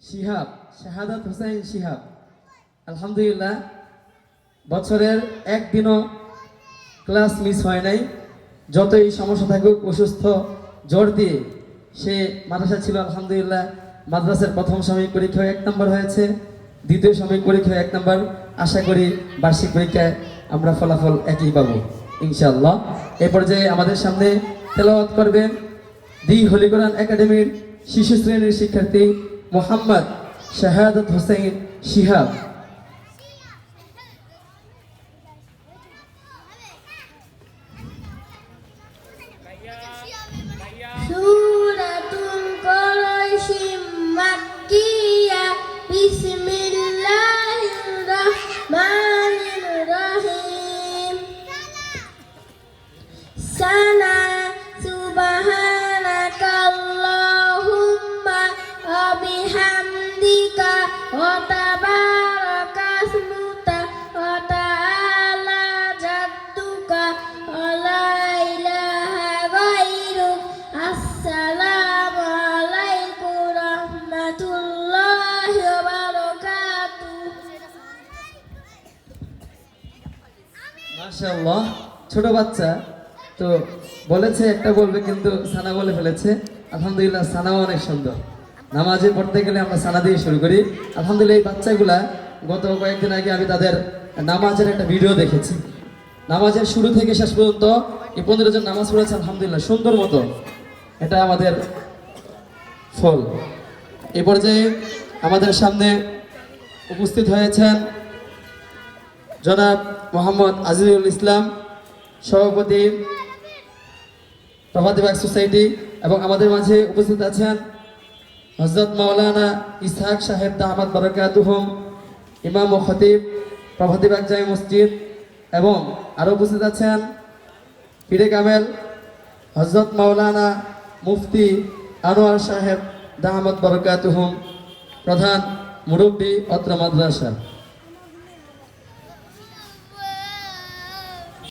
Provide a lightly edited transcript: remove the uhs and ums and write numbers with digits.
শিহাব, শাহাদাত হোসেন শিহাব। আলহামদুলিল্লাহ, বছরের একদিনও ক্লাস মিস হয় নাই। যতই সমস্যা থাকুক, অসুস্থ, জোর দিয়ে সে মাদ্রাসা ছিল। আলহামদুলিল্লাহ, মাদ্রাসার প্রথম সাময়িক পরীক্ষায় 1 নম্বর হয়েছে, দ্বিতীয় সাময়িক পরীক্ষায় 1 নম্বর। আশা করি বার্ষিক পরীক্ষায় আমরা ফলাফল একই পাবো ইনশাআল্লাহ। এ পর্যায়ে আমাদের সামনে তেলাওয়াত করবেন দি হোলি কোরআন একাডেমির শিশু শ্রেণীর শিক্ষার্থী মোহাম্মদ শাহাদাত হোসেন শিহাব। সূরাতুল কুরাইশিম মাক্কিয়া বিসমিল্লাহির রাহমানির রাহিম সানা সুবহানাকাল্লাহুম্মা ওয়া বিহামদিকা ওয়া তাবারাকা ইসমুকা ওয়া তাআলা জাদ্দুকা ওয়া লা ইলাহা গায়রুক। আসসালামু আলাইকুম রাহমাতুল্লাহি ওয়া বারাকাতুহু। মাশাআল্লাহ, ছোট বাচ্চা তো বলেছে একটা বলবে, কিন্তু সানা বলে ফেলেছে। আলহামদুলিল্লাহ, সানাও অনেক সুন্দর। নামাজে পড়তে গেলে আমরা সানা দিয়ে শুরু করি। আলহামদুলিল্লাহ, এই বাচ্চাগুলা গত কয়েকদিন আগে আমি তাদের নামাজের একটা ভিডিও দেখেছি। নামাজের শুরু থেকে শেষ পর্যন্ত এই 15 জন নামাজ পড়েছে আলহামদুলিল্লাহ সুন্দর মতো। এটা আমাদের ফল। এই পর্যায়ে আমাদের সামনে উপস্থিত হয়েছেন জনাব মোহাম্মদ আজিজুল ইসলাম, সভাপতি প্রভাতিবাগ সোসাইটি, এবং আমাদের মাঝে উপস্থিত আছেন হযরত মাওলানা ইসহাক সাহেব দামাত বারাকাতুহুম, ইমাম ও খতিব প্রভাতিবাগ জামে মসজিদ, এবং আরও উপস্থিত আছেন পীরে কামেল হযরত মাওলানা মুফতি আনোয়ার সাহেব দামাত বারাকাতুহুম, প্রধান মুরব্বী অত্র মাদ্রাসা।